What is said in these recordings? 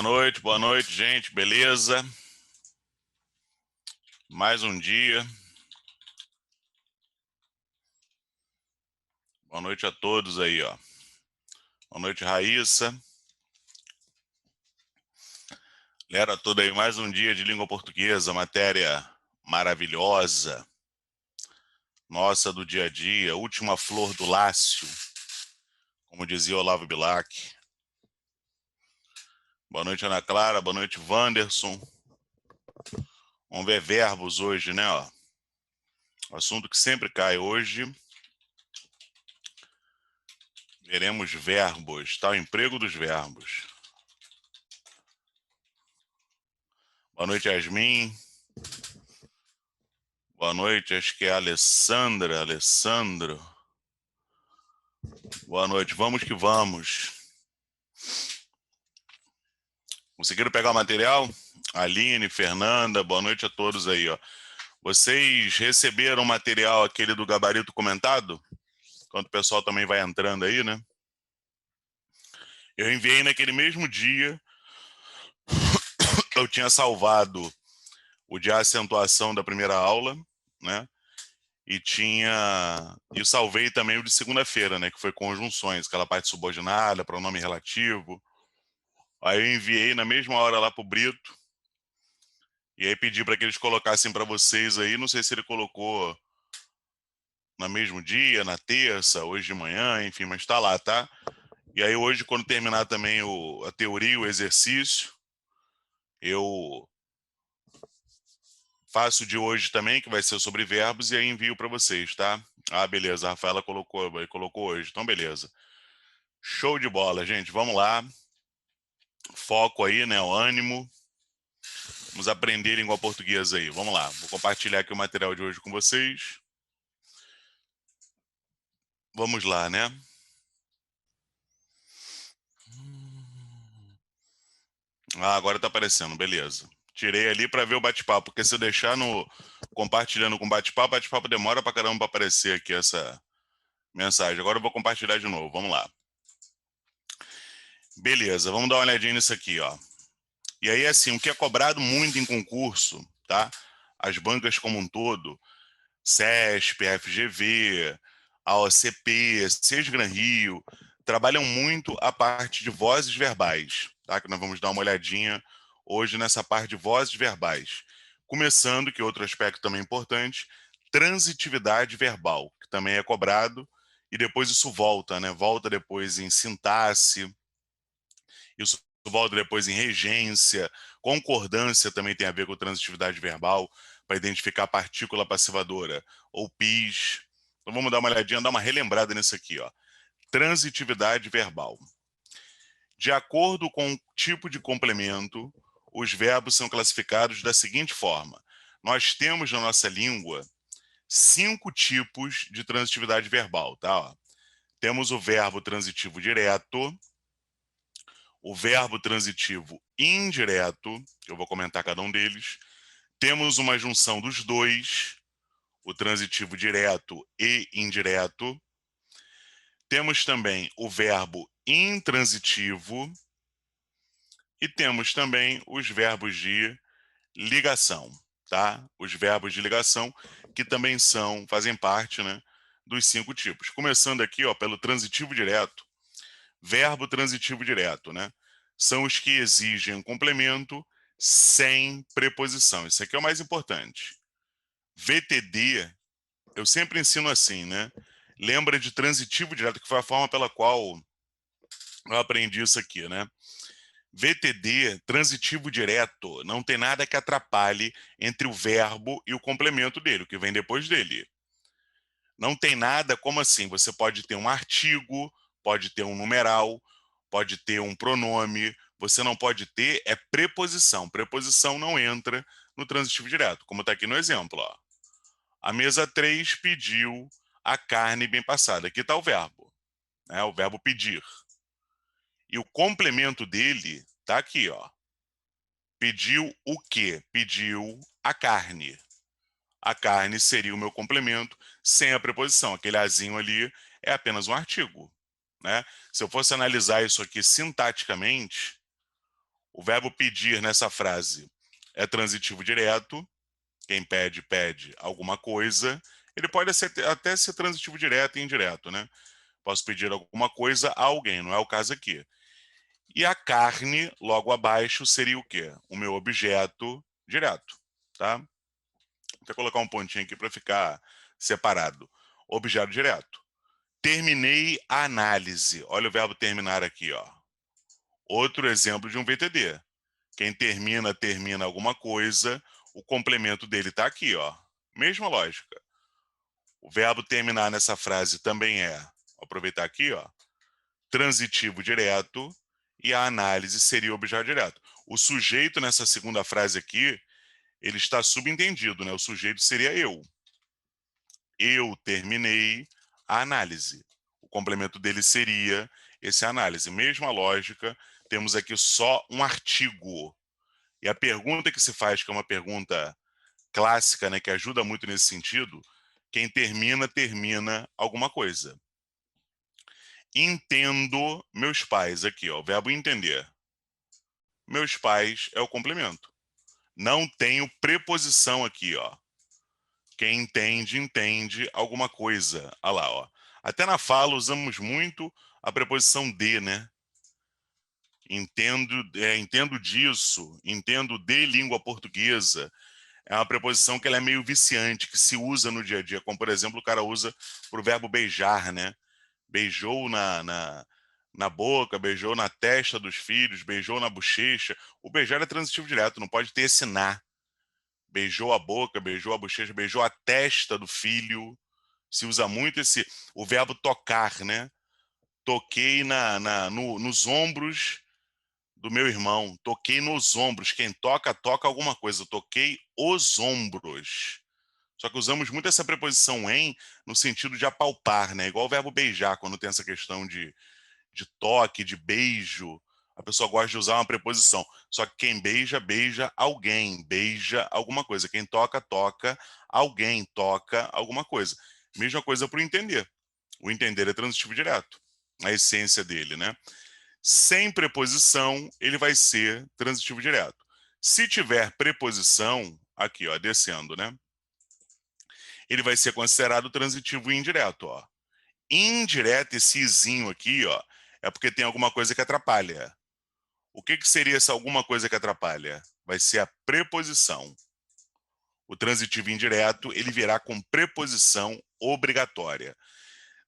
Boa noite, gente, beleza? Mais um dia. Boa noite a todos aí, ó. Boa noite, Raíssa. Galera toda aí, mais um dia de língua portuguesa, matéria maravilhosa, nossa do dia a dia, última flor do Lácio, como dizia Olavo Bilac. Boa noite, Ana Clara, boa noite, Wanderson. Vamos ver verbos hoje, né, ó. Assunto que sempre cai hoje. Veremos verbos, tá? O emprego dos verbos. Boa noite, Yasmin. Boa noite, acho que é a Alessandra, Alessandro. Boa noite, vamos que vamos. Conseguiram pegar o material? Aline, Fernanda, boa noite a todos aí, ó. Vocês receberam o material aquele do gabarito comentado? Enquanto o pessoal também vai entrando aí, né? Eu enviei naquele mesmo dia. Eu tinha salvado o de acentuação da primeira aula, né? E salvei também o de segunda-feira, né? Que foi conjunções, aquela parte subordinada, pronome relativo. Aí eu enviei na mesma hora lá pro Brito. E aí pedi para que eles colocassem para vocês aí. Não sei se ele colocou no mesmo dia, na terça, hoje de manhã, enfim, mas tá lá, tá? E aí hoje, quando terminar também a teoria, o exercício, eu faço de hoje também, que vai ser sobre verbos, e aí envio para vocês, tá? Ah, beleza, a Rafaela colocou hoje, então beleza. Show de bola, gente, vamos lá. Foco aí, né, o ânimo. Vamos aprender língua portuguesa aí, vamos lá. Vou compartilhar aqui o material de hoje com vocês. Vamos lá, né? Ah, agora tá aparecendo, beleza. Tirei ali para ver o bate-papo, porque se eu deixar no compartilhando com bate-papo demora pra caramba para aparecer aqui essa mensagem. Agora eu vou compartilhar de novo, vamos lá. Beleza, vamos dar uma olhadinha nisso aqui, ó. E aí, assim, o que é cobrado muito em concurso, tá? As bancas como um todo, CESP, FGV, a OCP, Sesgran Rio, trabalham muito a parte de vozes verbais, tá? Que nós vamos dar uma olhadinha hoje nessa parte de vozes verbais. Começando, que outro aspecto também importante, transitividade verbal, que também é cobrado, e depois isso volta, né? Volta depois em sintaxe, isso volta depois em regência, concordância também tem a ver com transitividade verbal, para identificar partícula passivadora, ou PIS. Então vamos dar uma olhadinha, dar uma relembrada nisso aqui, ó. Transitividade verbal. De acordo com o tipo de complemento, os verbos são classificados da seguinte forma. Nós temos na nossa língua 5 tipos de transitividade verbal, tá? Ó. Temos o verbo transitivo direto, o verbo transitivo indireto, eu vou comentar cada um deles. Temos uma junção dos dois, o transitivo direto e indireto. Temos também o verbo intransitivo e temos também os verbos de ligação, tá? Os verbos de ligação que também fazem parte, né, dos 5 tipos. Começando aqui, ó, pelo transitivo direto. Verbo transitivo direto, né? São os que exigem um complemento sem preposição. Isso aqui é o mais importante. VTD, eu sempre ensino assim, né? Lembra de transitivo direto, que foi a forma pela qual eu aprendi isso aqui, né? VTD, transitivo direto, não tem nada que atrapalhe entre o verbo e o complemento dele, o que vem depois dele. Não tem nada como assim, você pode ter um artigo, pode ter um numeral, pode ter um pronome, você não pode ter preposição. Preposição não entra no transitivo direto, como está aqui no exemplo. Ó. A mesa 3 pediu a carne bem passada. Aqui está o verbo pedir. E o complemento dele está aqui, ó. Pediu o quê? Pediu a carne. A carne seria o meu complemento sem a preposição. Aquele azinho ali é apenas um artigo. Né? Se eu fosse analisar isso aqui sintaticamente, O verbo pedir nessa frase é transitivo direto. Quem pede, pede alguma coisa. Ele pode até ser transitivo direto e indireto, né? Posso pedir alguma coisa a alguém, não é o caso aqui. E a carne, logo abaixo, seria o quê? O meu objeto direto, tá? Vou colocar um pontinho aqui para ficar separado. Objeto direto. Terminei a análise. Olha o verbo terminar aqui, ó. Outro exemplo de um VTD. Quem termina, termina alguma coisa, o complemento dele está aqui, ó. Mesma lógica. O verbo terminar nessa frase também é, vou aproveitar aqui, ó, transitivo direto, e a análise seria o objeto direto. O sujeito nessa segunda frase aqui, ele está subentendido, né? O sujeito seria eu. Eu terminei a análise. O complemento dele seria esse análise. Mesma lógica, temos aqui só um artigo. E a pergunta que se faz, que é uma pergunta clássica, né, que ajuda muito nesse sentido, quem termina, termina alguma coisa. Entendo meus pais, aqui, ó, o verbo entender. Meus pais é o complemento. Não tenho preposição aqui, ó. Quem entende, entende alguma coisa. Olha lá, ó. Até na fala usamos muito a preposição de, né? Entendo disso, entendo de língua portuguesa. É uma preposição que ela é meio viciante, que se usa no dia a dia, como, por exemplo, o cara usa para o verbo beijar, né? Beijou na boca, beijou na testa dos filhos, beijou na bochecha. O beijar é transitivo direto, não pode ter esse na. Beijou a boca, beijou a bochecha, beijou a testa do filho. Se usa muito o verbo tocar, né? Toquei nos ombros do meu irmão. Toquei nos ombros. Quem toca, toca alguma coisa. Toquei os ombros. Só que usamos muito essa preposição em no sentido de apalpar, né? Igual o verbo beijar, quando tem essa questão de toque, de beijo. A pessoa gosta de usar uma preposição. Só que quem beija, beija alguém, beija alguma coisa. Quem toca, toca alguém, toca alguma coisa. Mesma coisa para o entender. O entender é transitivo direto, a essência dele, né? Sem preposição, ele vai ser transitivo direto. Se tiver preposição, aqui, ó, descendo, né? Ele vai ser considerado transitivo indireto, ó. Indireto, esse izinho aqui, ó, é porque tem alguma coisa que atrapalha. O que seria essa alguma coisa que atrapalha? Vai ser a preposição. O transitivo indireto, ele virá com preposição obrigatória.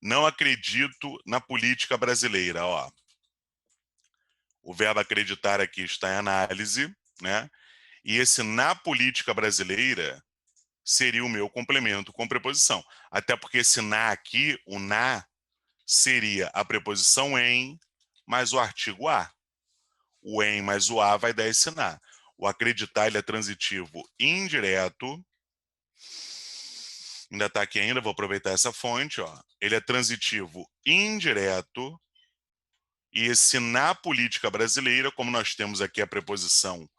Não acredito na política brasileira, ó. O verbo acreditar aqui está em análise, né? E esse na política brasileira seria o meu complemento com preposição. Até porque esse na aqui, o na, seria a preposição em mais o artigo a. O em mais o a vai dar esse na. O acreditar, ele é transitivo indireto. Ainda está aqui ainda, vou aproveitar essa fonte, ó. Ele é transitivo indireto. E esse na política brasileira, como nós temos aqui a preposição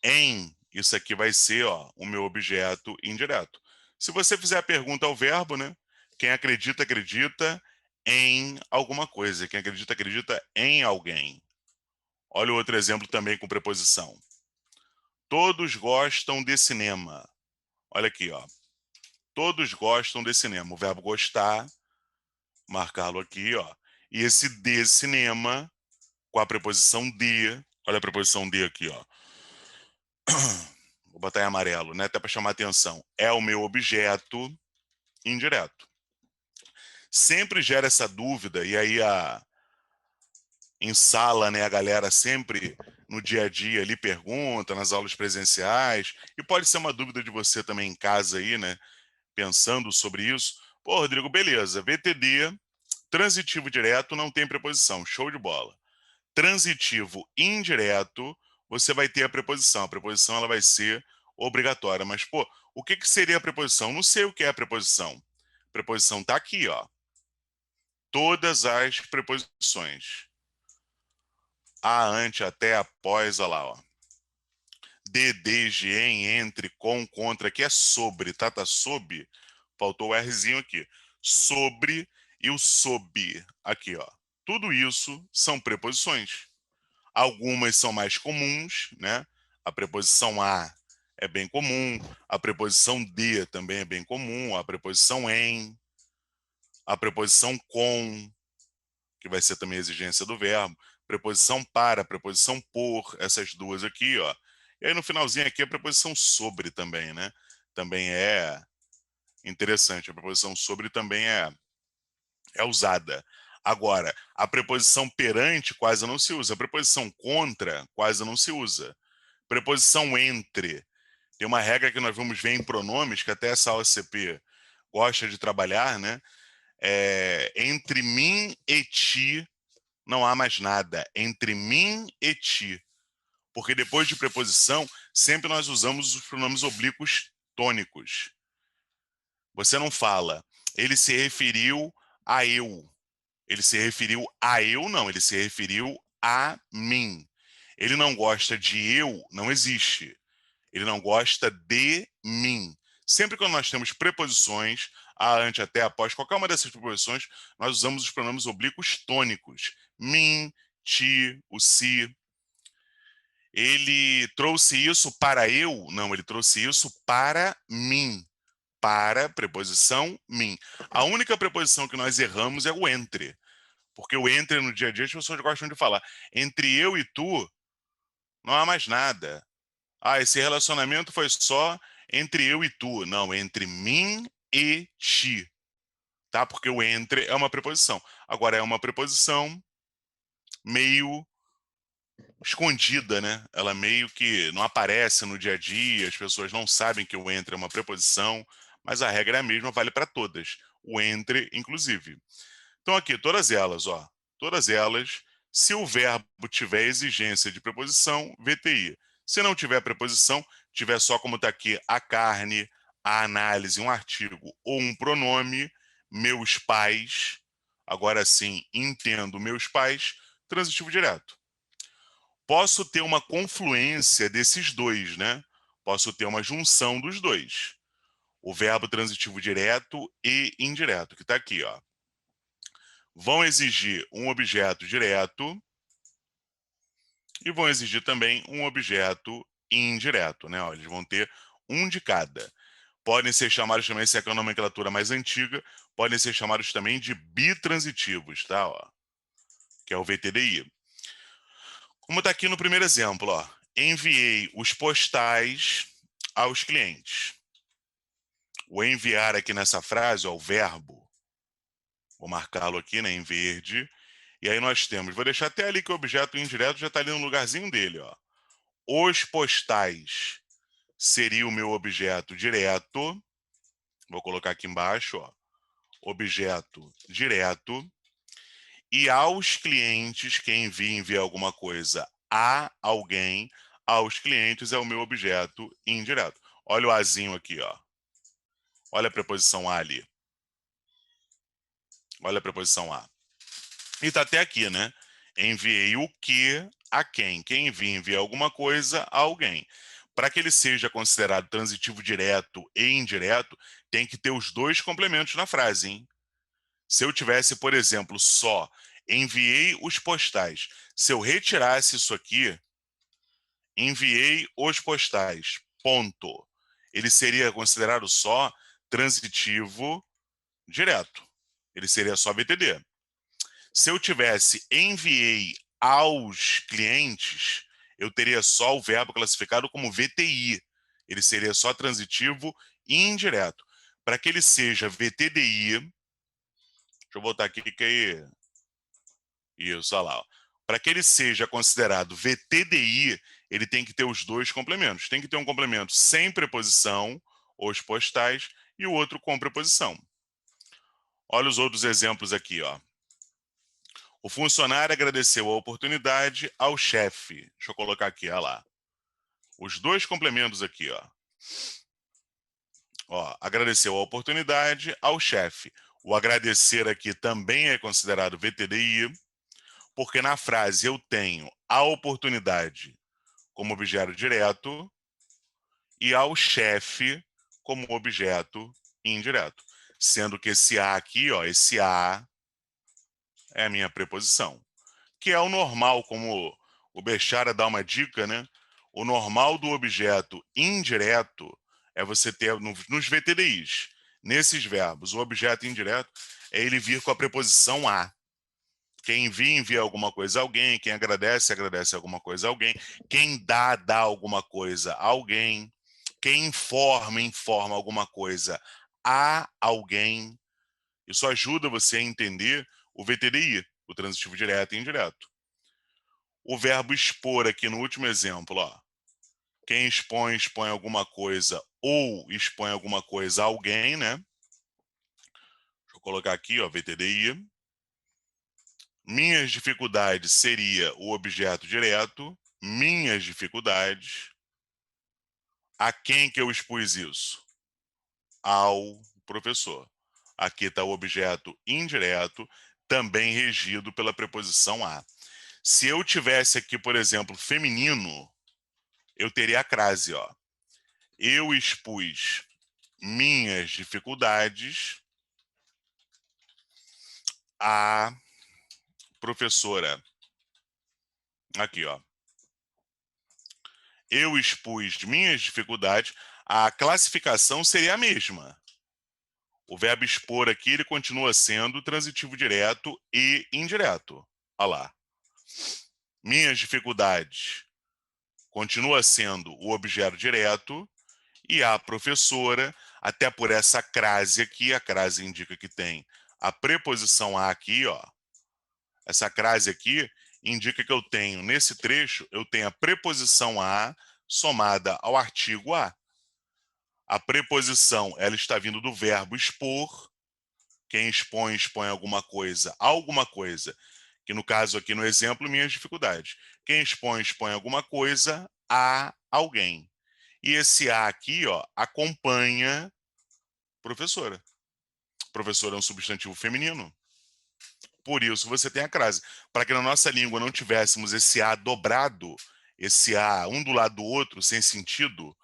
em, isso aqui vai ser, ó, o meu objeto indireto. Se você fizer a pergunta ao verbo, né? Quem acredita, acredita em alguma coisa. Quem acredita, acredita em alguém. Olha o outro exemplo também com preposição. Todos gostam de cinema. Olha aqui, ó. Todos gostam de cinema. O verbo gostar, marcá-lo aqui, ó. E esse de cinema, com a preposição de, olha a preposição de aqui, ó. Vou botar em amarelo, né? Até para chamar atenção. É o meu objeto indireto. Sempre gera essa dúvida, e aí em sala, né, a galera sempre no dia a dia ali pergunta, nas aulas presenciais, e pode ser uma dúvida de você também em casa aí, né, pensando sobre isso. Pô, Rodrigo, beleza, VTD, transitivo direto não tem preposição, show de bola. Transitivo indireto, você vai ter a preposição ela vai ser obrigatória, mas pô, o que seria a preposição? Não sei o que é a preposição. A preposição está aqui, ó. Todas as preposições. A, ante, até, após, olha lá, ó. De, desde, em, entre, com, contra, aqui é sobre, tá? Tá sob, faltou o Rzinho aqui. Sobre e o sob, aqui, ó. Tudo isso são preposições. Algumas são mais comuns, né? A preposição a é bem comum, a preposição de também é bem comum, a preposição em, a preposição com, que vai ser também a exigência do verbo, preposição para, preposição por, essas duas aqui, ó. E aí no finalzinho aqui a preposição sobre também, né? Também é interessante, a preposição sobre também é usada. Agora, a preposição perante quase não se usa, a preposição contra quase não se usa. Preposição entre, tem uma regra que nós vamos ver em pronomes, que até essa OCP gosta de trabalhar, né? Entre mim e ti não há mais nada. Entre mim e ti. Porque depois de preposição, sempre nós usamos os pronomes oblíquos tônicos. Você não fala, ele se referiu a eu. Ele se referiu a eu, não. Ele se referiu a mim. Ele não gosta de eu, não existe. Ele não gosta de mim. Sempre que nós temos preposições, a, ante, até, após, qualquer uma dessas preposições, nós usamos os pronomes oblíquos tônicos. Mim, ti, o si. Ele trouxe isso para eu? Não, ele trouxe isso para mim. Para, preposição, mim. A única preposição que nós erramos é o entre. Porque o entre no dia a dia as pessoas gostam de falar. Entre eu e tu, não há mais nada. Ah, esse relacionamento foi só entre eu e tu. Não, entre mim e ti. Tá? Porque o entre é uma preposição. Agora, é uma preposição meio escondida, né? Ela meio que não aparece no dia a dia, as pessoas não sabem que o entre é uma preposição, mas a regra é a mesma, vale para todas. O entre, inclusive. Então, aqui, todas elas, ó. Todas elas, se o verbo tiver exigência de preposição, VTI. Se não tiver preposição, tiver só como está aqui a carne, a análise, um artigo ou um pronome, meus pais, agora sim, entendo meus pais, transitivo direto. Posso ter uma confluência desses dois, né? Posso ter uma junção dos dois. O verbo transitivo direto e indireto, que está aqui, ó. Vão exigir um objeto direto e vão exigir também um objeto indireto, né? Ó, eles vão ter um de cada. Podem ser chamados também, se é a nomenclatura mais antiga, podem ser chamados também de bitransitivos, tá? Ó, que é o VTDI. Como está aqui no primeiro exemplo, ó, enviei os postais aos clientes. O enviar aqui nessa frase, ó, o verbo, vou marcá-lo aqui, né, em verde. E aí nós temos, vou deixar até ali que o objeto indireto já está ali no lugarzinho dele, ó. Os postais seria o meu objeto direto. Vou colocar aqui embaixo, ó. Objeto direto. E aos clientes, quem envia alguma coisa a alguém, aos clientes é o meu objeto indireto. Olha o azinho aqui, ó. Olha a preposição a ali. Olha a preposição a. E tá até aqui, né? Enviei o que a quem? Quem envia alguma coisa a alguém. Para que ele seja considerado transitivo direto e indireto, tem que ter os dois complementos na frase, hein? Se eu tivesse, por exemplo, só enviei os postais, se eu retirasse isso aqui, enviei os postais, ponto. Ele seria considerado só transitivo direto. Ele seria só VTD. Se eu tivesse enviei aos clientes, eu teria só o verbo classificado como VTI. Ele seria só transitivo e indireto. Para que ele seja VTDI, deixa eu voltar aqui que aí. Isso, olha lá. Para que ele seja considerado VTDI, ele tem que ter os dois complementos. Tem que ter um complemento sem preposição, os postais, e o outro com preposição. Olha os outros exemplos aqui, ó. O funcionário agradeceu a oportunidade ao chefe. Deixa eu colocar aqui, olha lá. Os dois complementos aqui, ó. Ó, agradeceu a oportunidade ao chefe. O agradecer aqui também é considerado VTDI, porque na frase eu tenho a oportunidade como objeto direto e ao chefe como objeto indireto. Sendo que esse a aqui, ó, esse a é a minha preposição, que é o normal, como o Bechara dá uma dica, né? O normal do objeto indireto é você ter, nos VTDIs, nesses verbos, o objeto indireto é ele vir com a preposição a. Quem envia, envia alguma coisa a alguém. Quem agradece, agradece alguma coisa a alguém. Quem dá, dá alguma coisa a alguém. Quem informa, informa alguma coisa a alguém. Isso ajuda você a entender o VTDI, o transitivo direto e indireto. O verbo expor aqui no último exemplo, ó. Quem expõe, expõe alguma coisa ou expõe alguma coisa a alguém, né? Deixa eu colocar aqui, ó, VTDI. Minhas dificuldades seria o objeto direto. Minhas dificuldades. A quem que eu expus isso? Ao professor. Aqui está o objeto indireto, também regido pela preposição a. Se eu tivesse aqui, por exemplo, feminino, eu teria a crase, ó. Eu expus minhas dificuldades à professora. Aqui, ó. Eu expus minhas dificuldades. A classificação seria a mesma. O verbo expor aqui, ele continua sendo transitivo direto e indireto. Olha lá. Minhas dificuldades continua sendo o objeto direto e a professora, até por essa crase aqui, a crase indica que tem a preposição a aqui, ó. Essa crase aqui indica que eu tenho, nesse trecho, eu tenho a preposição a somada ao artigo a. A preposição, ela está vindo do verbo expor. Quem expõe, expõe alguma coisa, que no caso aqui no exemplo, minhas dificuldades. Quem expõe, expõe alguma coisa a alguém. E esse a aqui, ó, acompanha professora. Professora é um substantivo feminino. Por isso você tem a crase. Para que na nossa língua não tivéssemos esse a dobrado, esse a um do lado do outro, sem sentido,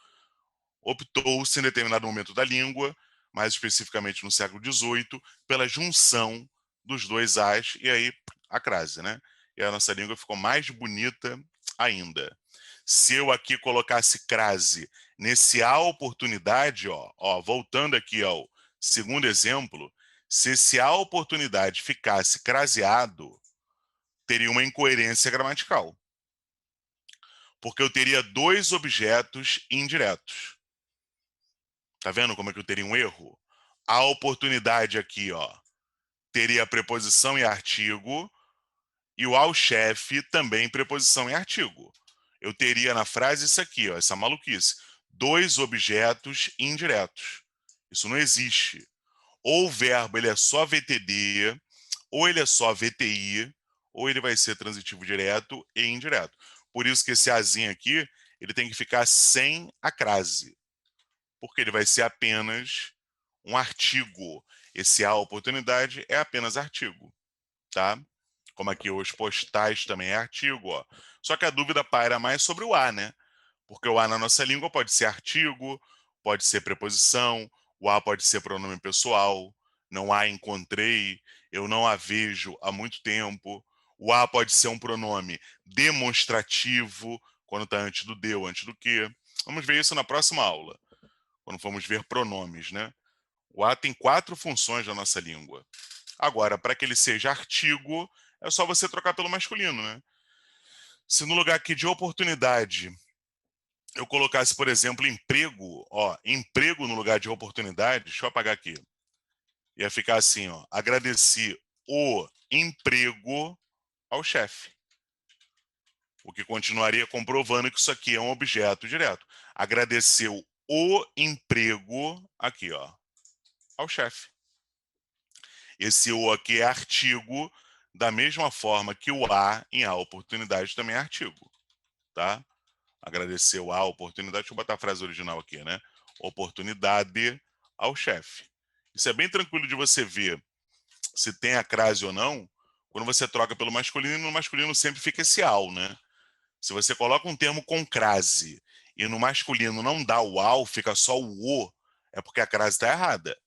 optou-se em determinado momento da língua, mais especificamente no século XVIII, pela junção dos dois as, e aí a crase, né? E a nossa língua ficou mais bonita ainda. Se eu aqui colocasse crase nesse a oportunidade, ó, voltando aqui ao segundo exemplo, se esse a oportunidade ficasse craseado, teria uma incoerência gramatical. Porque eu teria dois objetos indiretos. Tá vendo como é que eu teria um erro? A oportunidade aqui, ó, teria preposição e artigo, e o ao chefe também preposição e artigo. Eu teria na frase isso aqui, ó, essa maluquice. Dois objetos indiretos. Isso não existe. Ou o verbo ele é só VTD, ou ele é só VTI, ou ele vai ser transitivo direto e indireto. Por isso que esse azinho aqui, ele tem que ficar sem a crase, porque ele vai ser apenas um artigo. Esse a oportunidade é apenas artigo, tá? Como aqui os postais também é artigo, ó. Só que a dúvida paira mais sobre o a, né? Porque o a na nossa língua pode ser artigo, pode ser preposição, o a pode ser pronome pessoal, não a encontrei, eu não a vejo há muito tempo. O a pode ser um pronome demonstrativo, quando está antes do de ou antes do que. Vamos ver isso na próxima aula, quando formos ver pronomes, né? O a tem 4 funções na nossa língua. Agora, para que ele seja artigo, é só você trocar pelo masculino, né? Se no lugar aqui de oportunidade eu colocasse, por exemplo, emprego, ó, emprego no lugar de oportunidade, deixa eu apagar aqui. Ia ficar assim, ó, agradeci o emprego ao chefe. O que continuaria comprovando que isso aqui é um objeto direto. Agradeceu o emprego aqui, ó, ao chefe. Esse o aqui é artigo, da mesma forma que o a em a oportunidade também é artigo, tá? Agradeceu a oportunidade, deixa eu botar a frase original aqui, né? Oportunidade ao chefe. Isso é bem tranquilo de você ver se tem a crase ou não, quando você troca pelo masculino, e no masculino sempre fica esse ao, né? Se você coloca um termo com crase e no masculino não dá o ao, fica só o, é porque a crase está errada.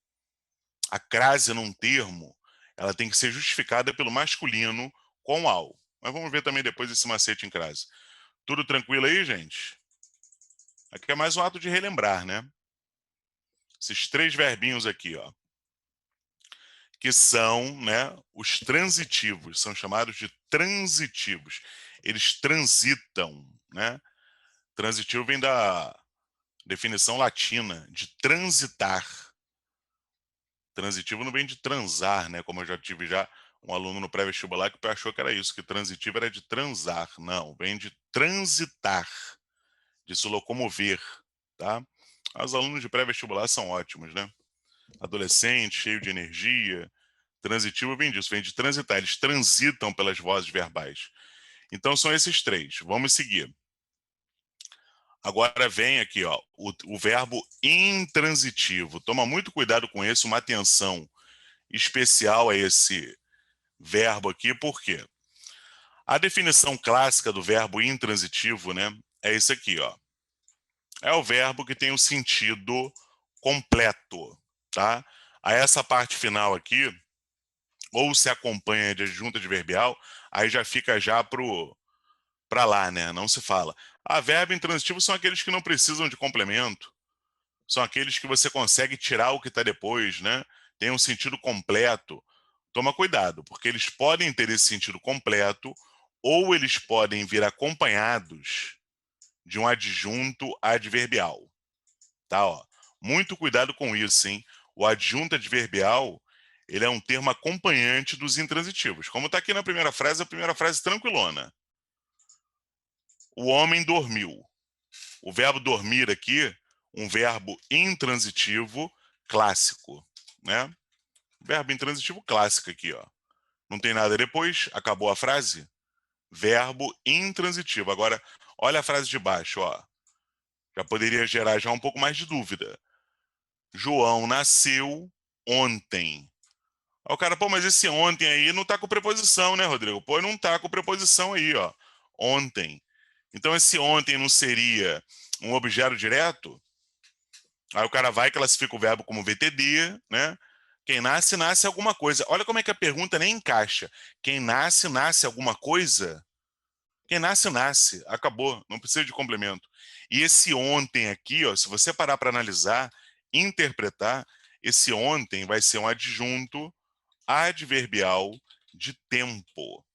A crase num termo, ela tem que ser justificada pelo masculino com ao. Mas vamos ver também depois esse macete em crase. Tudo tranquilo aí, gente? Aqui é mais um ato de relembrar, né? Esses 3 verbinhos aqui, ó, que são, né, os transitivos, são chamados de transitivos. Eles transitam, né? Transitivo vem da definição latina de transitar. Transitivo não vem de transar, né? Como eu já tive um aluno no pré-vestibular que achou que era isso, que transitivo era de transar. Não, vem de transitar, de se locomover, tá? Os alunos de pré-vestibular são ótimos, né? Adolescente, cheio de energia. Transitivo vem disso, vem de transitar. Eles transitam pelas vozes verbais. Então são esses 3. Vamos seguir. Agora vem aqui, ó, o verbo intransitivo. Toma muito cuidado com esse, uma atenção especial a esse verbo aqui, por quê? A definição clássica do verbo intransitivo, né, é esse aqui, ó. É o verbo que tem o sentido completo, tá? A essa parte final aqui, ou se acompanha de adjunta adverbial, aí já fica já para lá, né? Não se fala. Verbo intransitivo são aqueles que não precisam de complemento, são aqueles que você consegue tirar o que está depois, né? Tem um sentido completo. Toma cuidado, porque eles podem ter esse sentido completo ou eles podem vir acompanhados de um adjunto adverbial, tá? Ó, muito cuidado com isso, hein? O adjunto adverbial, ele é um termo acompanhante dos intransitivos. Como está aqui na primeira frase, a primeira frase tranquilona. O homem dormiu. O verbo dormir aqui, um verbo intransitivo clássico, né? Verbo intransitivo clássico aqui, ó. Não tem nada depois, acabou a frase. Verbo intransitivo. Agora, olha a frase de baixo, ó. Já poderia gerar já um pouco mais de dúvida. João nasceu ontem. Aí o cara, pô, mas esse ontem aí não tá com preposição, né, Rodrigo? Pô, não tá com preposição aí, ó. Ontem. Então esse ontem não seria um objeto direto? Aí o cara vai e classifica o verbo como VTD, né? Quem nasce, nasce alguma coisa. Olha como é que a pergunta nem encaixa. Quem nasce, nasce alguma coisa? Quem nasce, nasce. Acabou. Não precisa de complemento. E esse ontem aqui, ó, se você parar para analisar, interpretar, esse ontem vai ser um adjunto adverbial de tempo.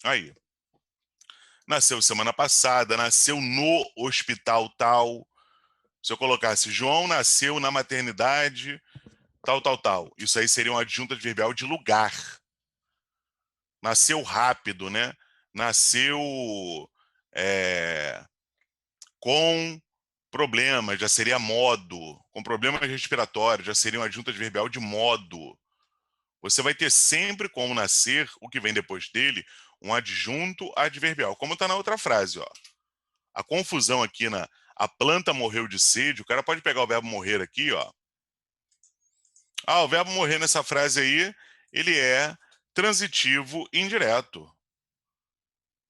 Aí. Nasceu semana passada, nasceu no hospital tal. Se eu colocasse João nasceu na maternidade tal, tal, tal. Isso aí seria um adjunto adverbial de lugar. Nasceu rápido, né? Nasceu é, com problemas, já seria modo. Com problemas respiratórios, já seria um adjunto adverbial de modo. Você vai ter sempre como nascer, o que vem depois dele, um adjunto adverbial. Como está na outra frase, ó. A confusão aqui na a planta morreu de sede, o cara pode pegar o verbo morrer aqui, ó. O verbo morrer nessa frase aí, ele é transitivo indireto.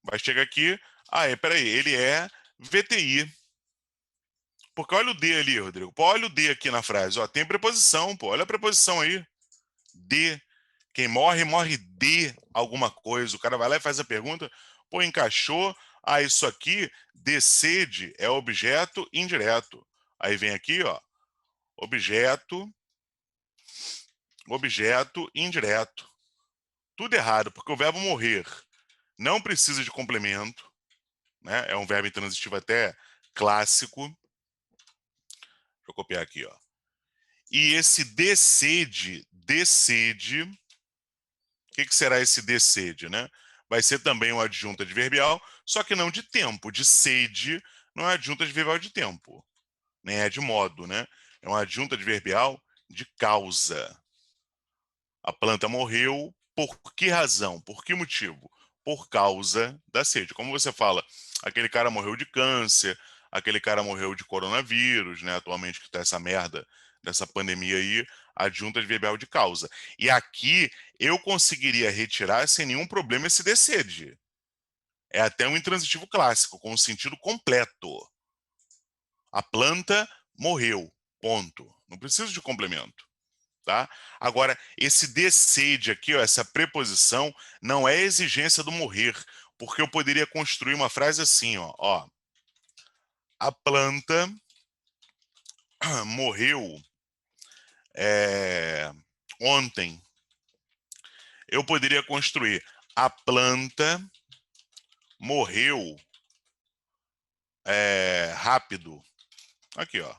Vai chegar aqui, peraí, ele é VTI. Porque olha o D ali, Rodrigo. Pô, olha o D aqui na frase. Ó, tem preposição, pô. Olha a preposição aí. D. Quem morre, morre de alguma coisa. O cara vai lá e faz a pergunta. Pô, encaixou. Isso aqui, de sede, é objeto indireto. Aí vem aqui, ó. Objeto indireto. Tudo errado, porque o verbo morrer não precisa de complemento, né? É um verbo intransitivo até clássico. Deixa eu copiar aqui, ó. E esse decede, o que será esse decede, né? Vai ser também um adjunto adverbial, só que não de tempo. De sede não é adjunto adverbial de tempo, nem é de modo, né? É um adjunto adverbial de causa. A planta morreu por que razão? Por que motivo? Por causa da sede. Como você fala, aquele cara morreu de câncer, aquele cara morreu de coronavírus, né? Atualmente que tá essa merda dessa pandemia aí, adjunta adverbial de causa. E aqui eu conseguiria retirar sem nenhum problema esse decede. É até um intransitivo clássico, com o sentido completo. A planta morreu, ponto. Não preciso de complemento, tá? Agora, esse decide aqui, ó, essa preposição, não é exigência do morrer, porque eu poderia construir uma frase assim, ó. A planta morreu ontem. Eu poderia construir a planta morreu rápido. Aqui, ó.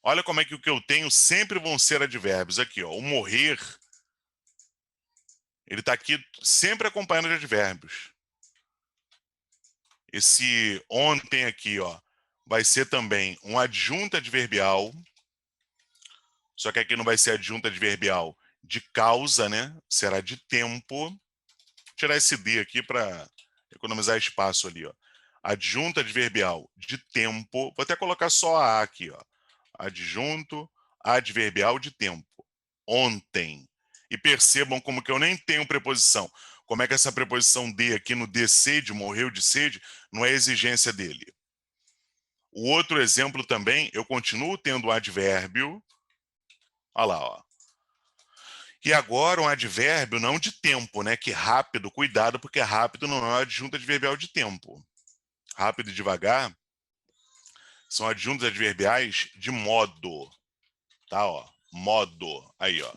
Olha como é que o que eu tenho sempre vão ser advérbios. Aqui, ó. O morrer, ele está aqui sempre acompanhando de advérbios. Esse ontem aqui, ó, vai ser também um adjunto adverbial. Só que aqui não vai ser adjunto adverbial de causa, né? Será de tempo. Vou tirar esse D aqui para economizar espaço ali, ó. Adjunto adverbial de tempo. Vou até colocar só a aqui, ó. Adjunto adverbial de tempo. Ontem. E percebam como que eu nem tenho preposição. Como é que essa preposição de aqui no de sede, morreu de sede, não é exigência dele. O outro exemplo também, eu continuo tendo o advérbio. Olha lá, ó. E agora um advérbio não de tempo, né? Que rápido, cuidado, porque rápido não é adjunto adverbial de tempo. Rápido e devagar são adjuntos adverbiais de modo. Tá, ó. Modo. Aí, ó.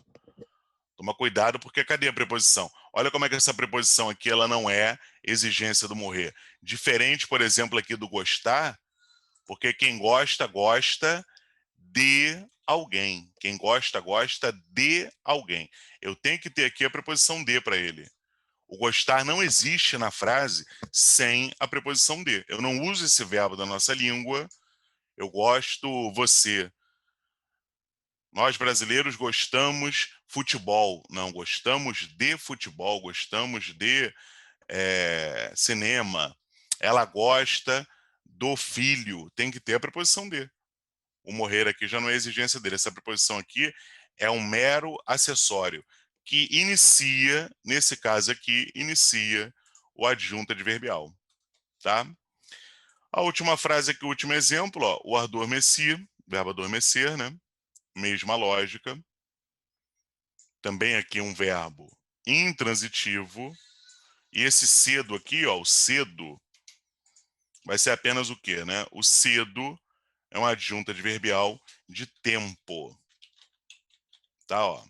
Toma cuidado, porque cadê a preposição? Olha como é que essa preposição aqui ela não é exigência do morrer. Diferente, por exemplo, aqui do gostar, porque quem gosta, gosta de alguém. Quem gosta, gosta de alguém. Eu tenho que ter aqui a preposição de para ele. O gostar não existe na frase sem a preposição de. Eu não uso esse verbo da nossa língua. Eu gosto você. Nós brasileiros gostamos futebol. Não, gostamos de futebol, gostamos de cinema. Ela gosta do filho. Tem que ter a preposição de. O morrer aqui já não é exigência dele. Essa preposição aqui é um mero acessório que inicia, nesse caso aqui, inicia o adjunto adverbial, tá? A última frase aqui, o último exemplo, ó, o adormeci, verbo adormecer, né? Mesma lógica. Também aqui um verbo intransitivo. E esse cedo aqui, ó, o cedo, vai ser apenas o quê, né? O cedo é um adjunto adverbial de tempo. Tá, ó.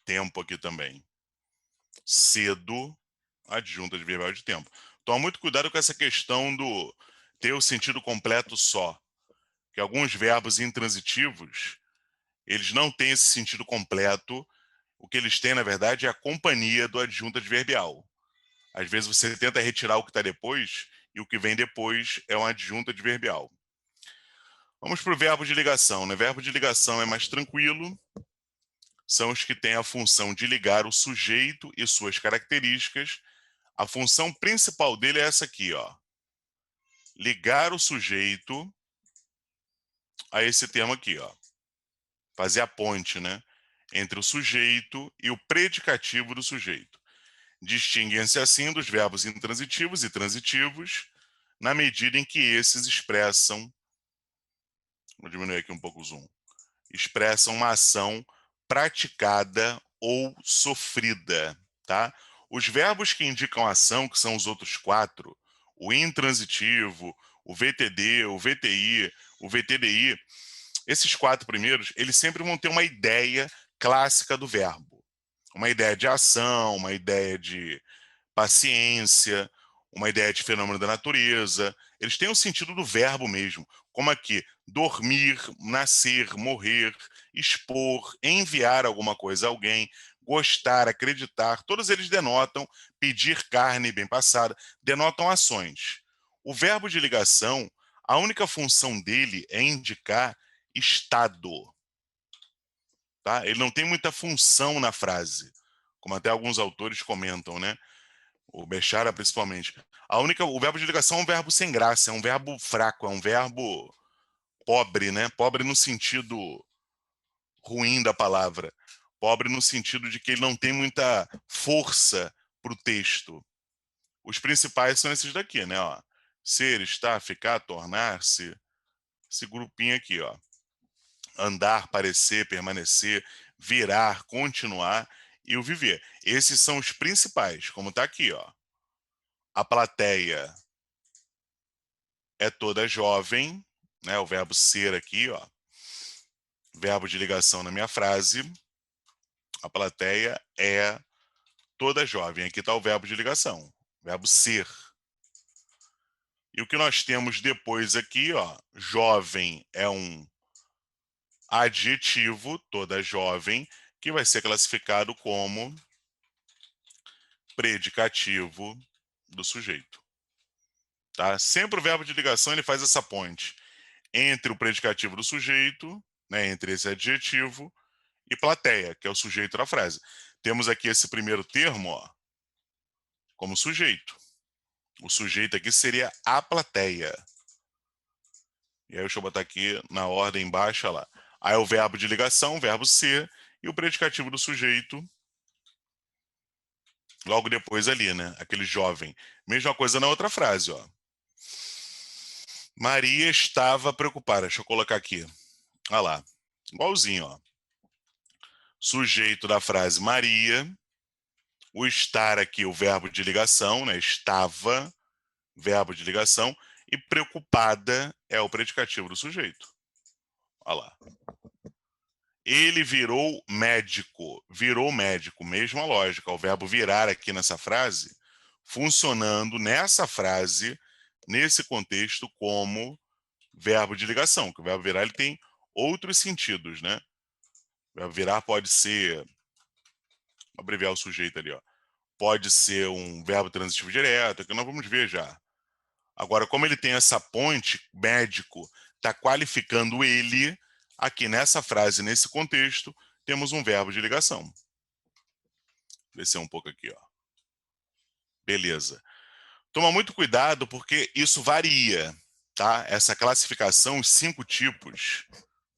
Tempo aqui também. Cedo, adjunto adverbial de tempo. Toma muito cuidado com essa questão do ter o sentido completo só. Que alguns verbos intransitivos, eles não têm esse sentido completo. O que eles têm, na verdade, é a companhia do adjunto adverbial. Às vezes você tenta retirar o que está depois e o que vem depois é um adjunto adverbial. Vamos para o verbo de ligação, né? Verbo de ligação é mais tranquilo. São os que têm a função de ligar o sujeito e suas características. A função principal dele é essa aqui, ó. Ligar o sujeito a esse termo aqui, ó. Fazer a ponte, né? Entre o sujeito e o predicativo do sujeito. Distinguem-se assim dos verbos intransitivos e transitivos, na medida em que esses expressam, vou diminuir aqui um pouco o zoom, expressam uma ação praticada ou sofrida, tá? Os verbos que indicam ação, que são os outros quatro, o intransitivo, o VTD, o VTI, o VTDI, esses quatro primeiros, eles sempre vão ter uma ideia clássica do verbo. Uma ideia de ação, uma ideia de paciência, uma ideia de fenômeno da natureza. Eles têm o sentido do verbo mesmo, como aqui, dormir, nascer, morrer, expor, enviar alguma coisa a alguém, gostar, acreditar, todos eles denotam pedir carne bem passada, denotam ações. O verbo de ligação, a única função dele é indicar estado. Tá? Ele não tem muita função na frase, como até alguns autores comentam, né? O Bechara principalmente. O verbo de ligação é um verbo sem graça, é um verbo fraco, é um verbo pobre, né? Pobre no sentido ruim da palavra. Pobre no sentido de que ele não tem muita força para o texto. Os principais são esses daqui, né? Ó. Ser, estar, ficar, tornar-se. Esse grupinho aqui, ó. andar, parecer, permanecer, virar, continuar e o viver. Esses são os principais, como está aqui, ó. A plateia é toda jovem, né? O verbo ser aqui, ó. Verbo de ligação na minha frase. A plateia é toda jovem. Aqui está o verbo de ligação, verbo ser. E o que nós temos depois aqui, ó, jovem é um adjetivo, toda jovem, que vai ser classificado como predicativo do sujeito. Tá? Sempre o verbo de ligação ele faz essa ponte entre o predicativo do sujeito, né, entre esse adjetivo, e plateia, que é o sujeito da frase. Temos aqui esse primeiro termo, ó, como sujeito. O sujeito aqui seria a plateia. E aí deixa eu botar aqui na ordem baixa lá. Aí o verbo de ligação, verbo ser, e o predicativo do sujeito, logo depois ali, né? Aquele jovem. Mesma coisa na outra frase, ó. Maria estava preocupada. Deixa eu colocar aqui. Olha lá. Igualzinho, ó. Sujeito da frase Maria. O estar aqui, o verbo de ligação, né? Estava, verbo de ligação. E preocupada é o predicativo do sujeito. Olha lá. Ele virou médico. Virou médico. Mesma lógica. O verbo virar aqui nessa frase, funcionando nessa frase, nesse contexto, como verbo de ligação. Que o verbo virar ele tem outros sentidos, né? O verbo virar pode ser, vou abreviar o sujeito ali, ó. Pode ser um verbo transitivo direto, que nós vamos ver já. Agora, como ele tem essa ponte, médico está qualificando ele, aqui nessa frase, nesse contexto, temos um verbo de ligação. Descer um pouco aqui, ó. Beleza. Toma muito cuidado porque isso varia, tá? Essa classificação, os 5 tipos,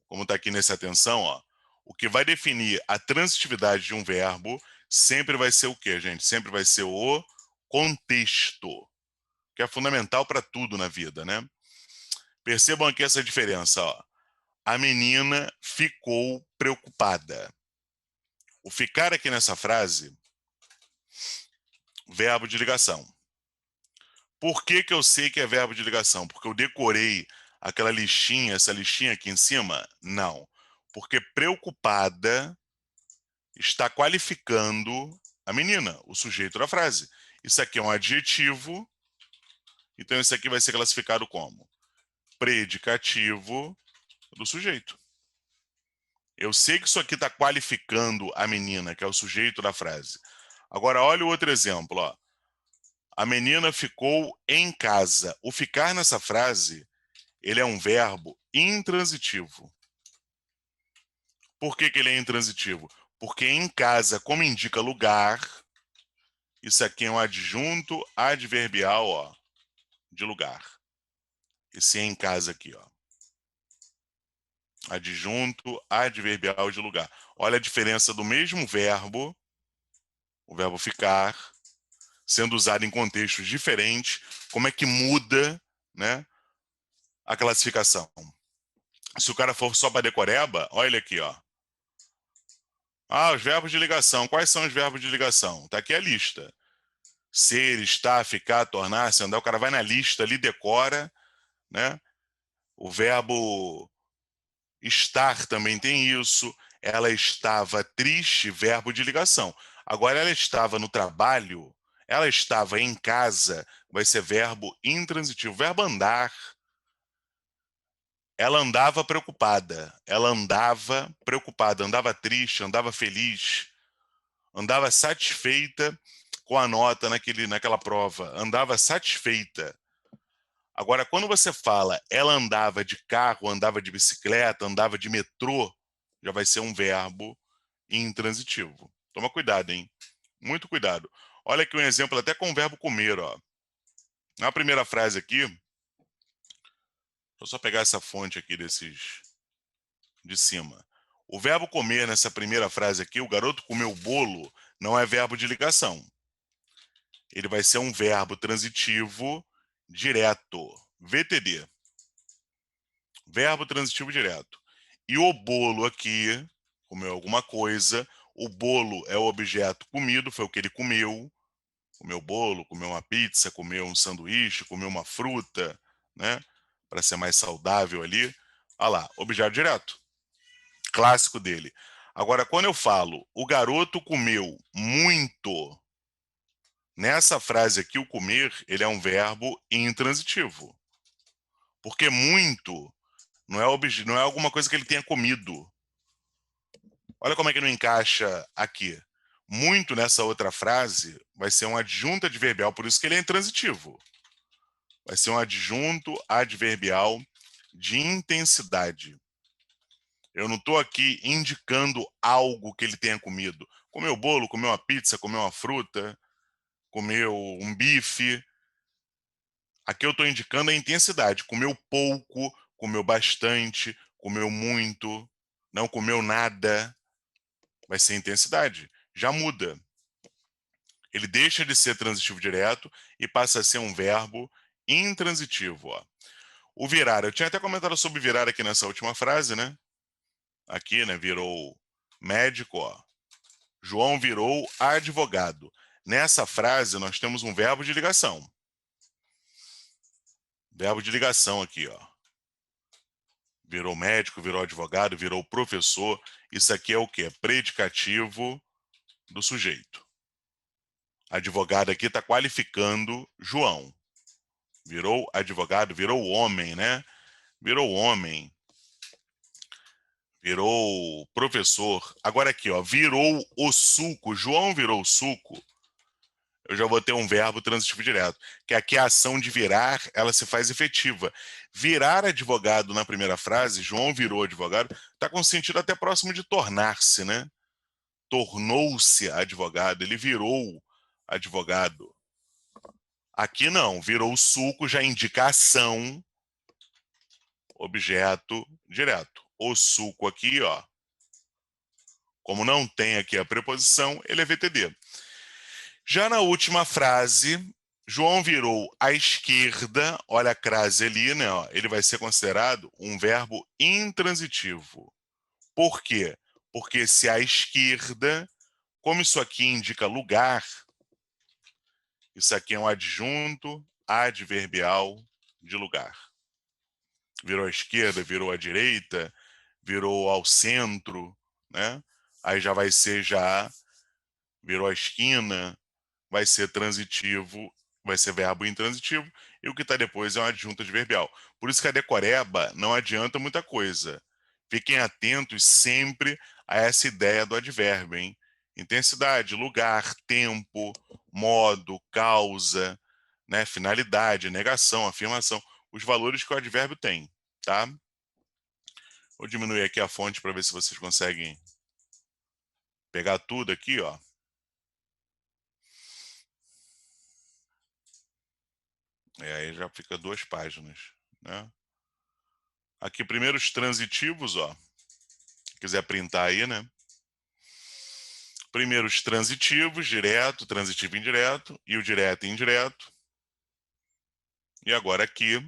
como está aqui nessa atenção, ó. O que vai definir a transitividade de um verbo sempre vai ser o quê, gente? Sempre vai ser o contexto, que é fundamental para tudo na vida, né? Percebam aqui essa diferença, ó. A menina ficou preocupada. O ficar aqui nessa frase, verbo de ligação. Por que que eu sei que é verbo de ligação? Porque eu decorei aquela listinha, essa listinha aqui em cima? Não. Porque preocupada está qualificando a menina, o sujeito da frase. Isso aqui é um adjetivo, então isso aqui vai ser classificado como predicativo do sujeito. Eu sei que isso aqui está qualificando a menina, que é o sujeito da frase. Agora, olha o outro exemplo, ó. A menina ficou em casa. O ficar nessa frase, ele é um verbo intransitivo. Por que que ele é intransitivo? Porque em casa, como indica lugar, isso aqui é um adjunto adverbial, ó, de lugar. Esse em casa aqui, ó. Adjunto adverbial de lugar. Olha a diferença do mesmo verbo, o verbo ficar, sendo usado em contextos diferentes, como é que muda, né, a classificação. Se o cara for só para decoreba, olha ele aqui, ó. Ah, os verbos de ligação. Quais são os verbos de ligação? Tá aqui a lista. Ser, estar, ficar, tornar-se, andar. O cara vai na lista ali, decora, né? O verbo estar também tem isso. Ela estava triste, verbo de ligação. Agora, ela estava no trabalho, ela estava em casa, vai ser verbo intransitivo. Verbo andar. Ela andava preocupada, andava triste, andava feliz, andava satisfeita com a nota naquela prova, andava satisfeita. Agora, quando você fala ela andava de carro, andava de bicicleta, andava de metrô, já vai ser um verbo intransitivo. Toma cuidado, hein? Muito cuidado. Olha aqui um exemplo até com o verbo comer, ó. Na primeira frase aqui, deixa eu só pegar essa fonte aqui de cima. O verbo comer nessa primeira frase aqui, o garoto comeu bolo, não é verbo de ligação. Ele vai ser um verbo transitivo direto, VTD. Verbo transitivo direto. E o bolo aqui, comeu alguma coisa, o bolo é o objeto comido, foi o que ele comeu. Comeu bolo, comeu uma pizza, comeu um sanduíche, comeu uma fruta, né? Para ser mais saudável ali. Olha lá, objeto direto. Clássico dele. Agora, quando eu falo, o garoto comeu muito, nessa frase aqui, o comer, ele é um verbo intransitivo. Porque muito não é alguma coisa que ele tenha comido. Olha como é que não encaixa aqui. Muito nessa outra frase vai ser um adjunto adverbial, por isso que ele é intransitivo. Vai ser um adjunto adverbial de intensidade. Eu não estou aqui indicando algo que ele tenha comido. Comeu bolo, comeu uma pizza, comeu uma fruta, comeu um bife. Aqui eu estou indicando a intensidade. Comeu pouco, comeu bastante, comeu muito, não comeu nada. Vai ser intensidade. Já muda. Ele deixa de ser transitivo direto e passa a ser um verbo intransitivo. Ó. O virar, eu tinha até comentado sobre virar aqui nessa última frase, né? Aqui, né? Virou médico, ó. João virou advogado. Nessa frase, nós temos um verbo de ligação. Verbo de ligação aqui, ó. Virou médico, virou advogado, virou professor. Isso aqui é o quê? Predicativo do sujeito. Advogado aqui está qualificando João. Virou advogado, virou homem, né? Virou homem. Virou professor. Agora aqui, ó, virou o suco. João virou o suco. Eu já vou ter um verbo transitivo direto, que aqui a ação de virar, ela se faz efetiva. Virar advogado na primeira frase, João virou advogado, está com sentido até próximo de tornar-se, né? Tornou-se advogado, ele virou advogado. Aqui não, virou o suco, já indica ação, objeto direto. O suco aqui, ó, como não tem aqui a preposição, ele é VTD. Já na última frase, João virou à esquerda, olha a crase ali, né? Ó, ele vai ser considerado um verbo intransitivo. Por quê? Porque se à esquerda, como isso aqui indica lugar, isso aqui é um adjunto adverbial de lugar. Virou à esquerda, virou à direita, virou ao centro, né? Aí já vai ser virou à esquina, vai ser transitivo, vai ser verbo intransitivo, e o que está depois é uma adjunta adverbial. Por isso que a decoreba não adianta muita coisa. Fiquem atentos sempre a essa ideia do advérbio, hein? Intensidade, lugar, tempo, modo, causa, né? Finalidade, negação, afirmação, os valores que o advérbio tem, tá? Vou diminuir aqui a fonte para ver se vocês conseguem pegar tudo aqui, ó. E aí já fica 2 páginas, né? Aqui primeiro os transitivos, ó. Se quiser printar aí, né? Primeiro os transitivos, direto, transitivo e indireto, e o direto e indireto. E agora aqui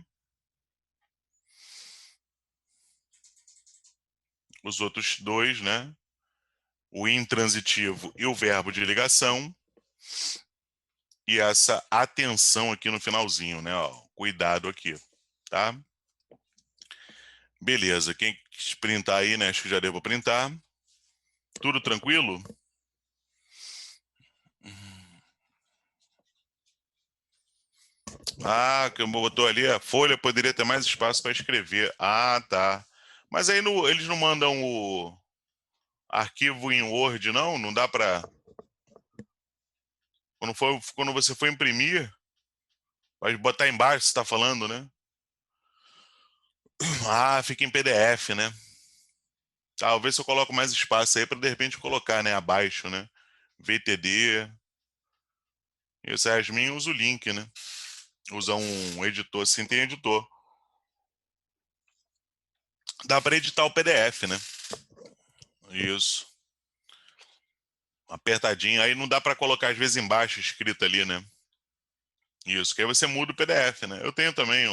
os outros dois, né? O intransitivo e o verbo de ligação. E essa atenção aqui no finalzinho, né? Ó, cuidado aqui, tá? Beleza, quem quis printar aí, né? Acho que já devo printar. Tudo tranquilo? Ah, que botou ali, a folha poderia ter mais espaço para escrever. Ah, tá. Mas aí eles não mandam o arquivo em Word, não? Não dá para. Quando você for imprimir, vai botar embaixo, você está falando, né? Ah, fica em PDF, né? Talvez se eu coloco mais espaço aí para de repente colocar, né? Abaixo, né? VTD. E o Yasmin usa o link, né? Usa um editor, sim, tem editor. Dá para editar o PDF, né? Isso. Apertadinho. Aí não dá para colocar, às vezes, embaixo escrito ali, né? Isso. Que aí você muda o PDF, né? Eu tenho também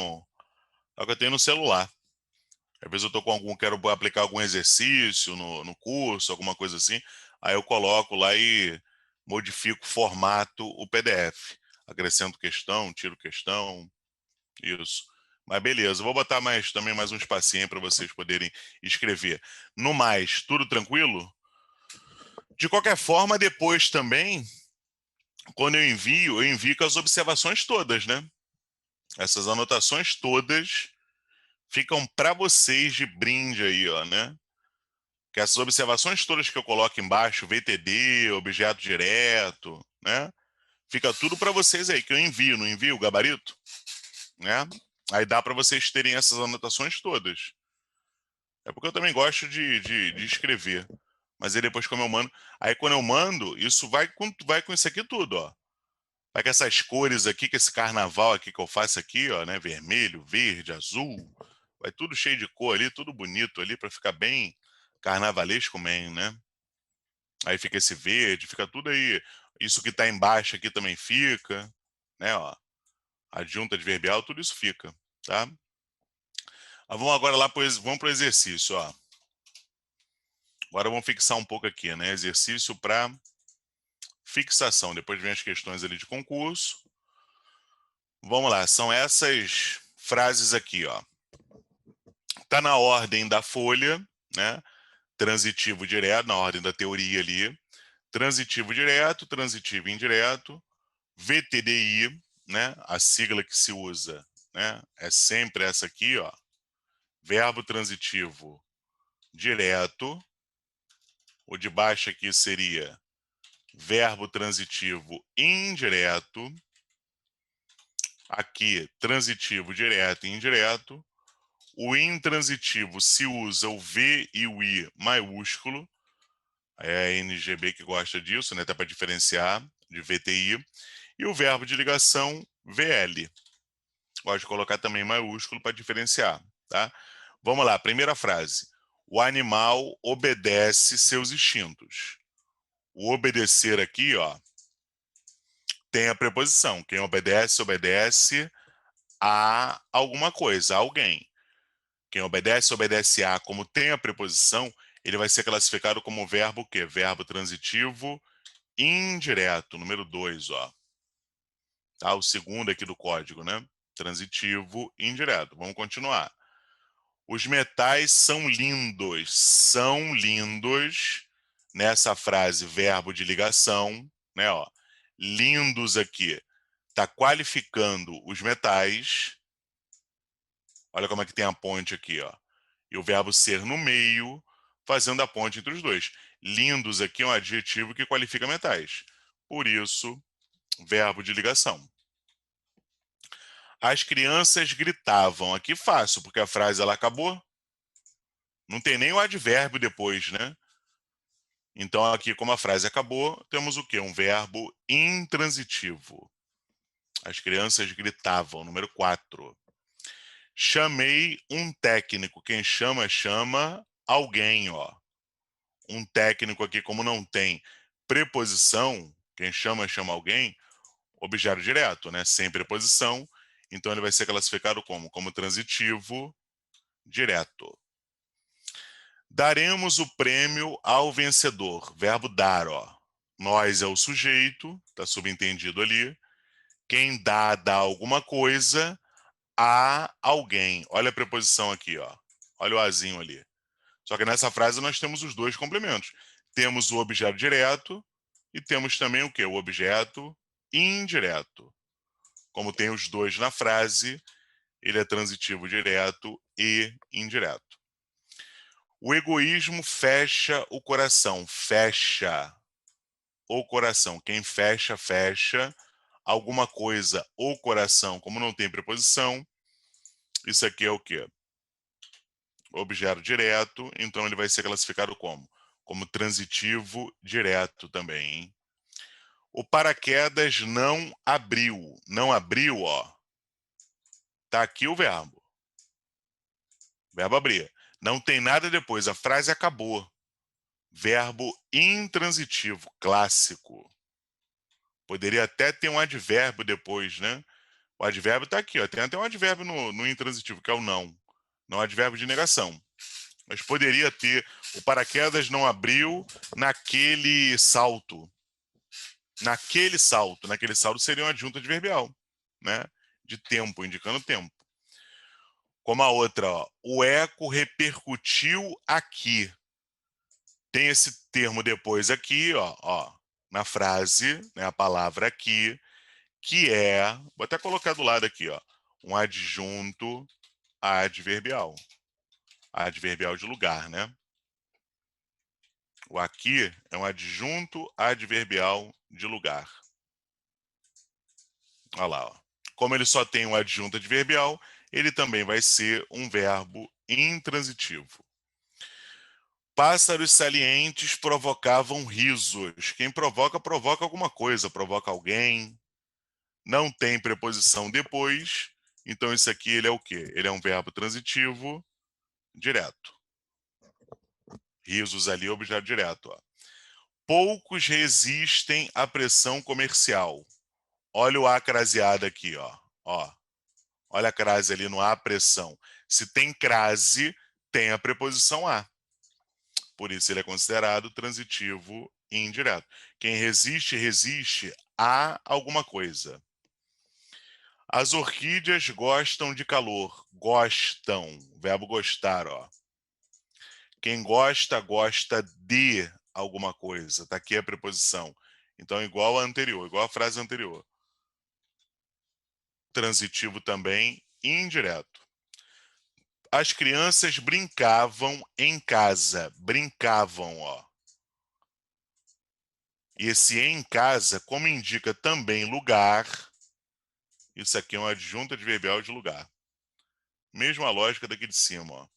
só que eu tenho no celular. Às vezes eu tô com quero aplicar algum exercício no curso, alguma coisa assim, aí eu coloco lá e modifico, formato o PDF. Acrescento questão, tiro questão, isso. Mas beleza, vou botar também mais um espacinho para vocês poderem escrever. No mais, tudo tranquilo? De qualquer forma, depois também, quando eu envio com as observações todas, né? Essas anotações todas ficam para vocês de brinde aí, ó, né? Que essas observações todas que eu coloco embaixo, VTD, objeto direto, né? Fica tudo para vocês aí, que eu envio, não envio o gabarito, né? Aí dá para vocês terem essas anotações todas. É porque eu também gosto de escrever. Mas aí depois como eu mando... Aí quando eu mando, isso vai com isso aqui tudo, ó. Vai com essas cores aqui, com esse carnaval aqui que eu faço aqui, ó, né? Vermelho, verde, azul. Vai tudo cheio de cor ali, tudo bonito ali, para ficar bem carnavalesco mesmo, né? Aí fica esse verde, fica tudo aí. Isso que tá embaixo aqui também fica, né? Ó, adjunta adverbial, tudo isso fica, tá? Vamos agora lá, vamos para o exercício, ó. Agora vamos fixar um pouco aqui, né? Exercício para fixação. Depois vem as questões ali de concurso. Vamos lá, são essas frases aqui, ó. Tá na ordem da folha, né? Transitivo direto, na ordem da teoria ali. Transitivo direto, transitivo indireto, VTDI, né? A sigla que se usa, né? É sempre essa aqui, ó. Verbo transitivo direto. O de baixo aqui seria verbo transitivo indireto. Aqui, transitivo direto e indireto. O intransitivo se usa o V e o I maiúsculo. É a NGB que gosta disso, né? Tá para diferenciar de VTI. E o verbo de ligação, VL. Gosto de colocar também maiúsculo para diferenciar, tá? Vamos lá, primeira frase. O animal obedece seus instintos. O obedecer aqui, ó, tem a preposição. Quem obedece, obedece a alguma coisa, a alguém. Quem obedece, obedece a. Como tem a preposição, ele vai ser classificado como verbo o quê? Verbo transitivo indireto, número 2, ó. Tá? O segundo aqui do código, né? Transitivo indireto. Vamos continuar. Os metais são lindos. São lindos. Nessa frase, verbo de ligação, né? Ó. Lindos aqui. Está qualificando os metais. Olha como é que tem a ponte aqui, ó. E o verbo ser no meio, fazendo a ponte entre os dois. Lindos aqui é um adjetivo que qualifica metais. Por isso, verbo de ligação. As crianças gritavam. Aqui fácil, porque a frase ela acabou. Não tem nem o advérbio depois, né? Então aqui, como a frase acabou, temos o quê? Um verbo intransitivo. As crianças gritavam. Número 4. Chamei um técnico. Quem chama, chama alguém, ó. Um técnico aqui, como não tem preposição, quem chama, chama alguém, objeto direto, né? Sem preposição. Então ele vai ser classificado como? Como transitivo direto. Daremos o prêmio ao vencedor. Verbo dar, ó. Nós é o sujeito, tá subentendido ali. Quem dá alguma coisa a alguém. Olha a preposição aqui, ó. Olha o azinho ali. Só que nessa frase nós temos os dois complementos. Temos o objeto direto e temos também o quê? O objeto indireto. Como tem os dois na frase, ele é transitivo direto e indireto. O egoísmo fecha o coração. Fecha o coração. Quem fecha, fecha. Alguma coisa, o coração, como não tem preposição, isso aqui é o quê? Objeto direto, então ele vai ser classificado como? Como transitivo direto também, hein? O paraquedas não abriu. Não abriu, ó. Tá aqui o verbo. Verbo abrir. Não tem nada depois, a frase acabou. Verbo intransitivo, clássico. Poderia até ter um advérbio depois, né? O advérbio está aqui, ó. Tem até um advérbio no intransitivo, que é o não. não advérbio de negação. Mas poderia ter, o paraquedas não abriu naquele salto. Naquele salto seria uma adjunta adverbial, né? De tempo, indicando tempo. Como a outra, ó, o eco repercutiu aqui. Tem esse termo depois aqui, ó, na frase, né, a palavra aqui, que é, vou até colocar do lado aqui, ó, um adjunto adverbial. Adverbial de lugar, né? O aqui é um adjunto adverbial de lugar. Olha lá, ó. Como ele só tem um adjunto adverbial, ele também vai ser um verbo intransitivo. Pássaros salientes provocavam risos. Quem provoca, provoca alguma coisa, provoca alguém. Não tem preposição depois. Então, esse aqui ele é o quê? Ele é um verbo transitivo direto. Risos ali, objeto direto. Ó. Poucos resistem à pressão comercial. Olha o a craseado aqui, ó. Olha a crase ali no a pressão. Se tem crase, tem a preposição a. Por isso ele é considerado transitivo indireto. Quem resiste, resiste a alguma coisa. As orquídeas gostam de calor. Gostam. Verbo gostar, ó. Quem gosta, gosta de alguma coisa. Tá aqui a preposição. Então, igual a anterior, igual a frase anterior. Transitivo também indireto. As crianças brincavam em casa. Brincavam, ó. E esse em casa, como indica também lugar, isso aqui é um adjunto adverbial de lugar. Mesma lógica daqui de cima, ó.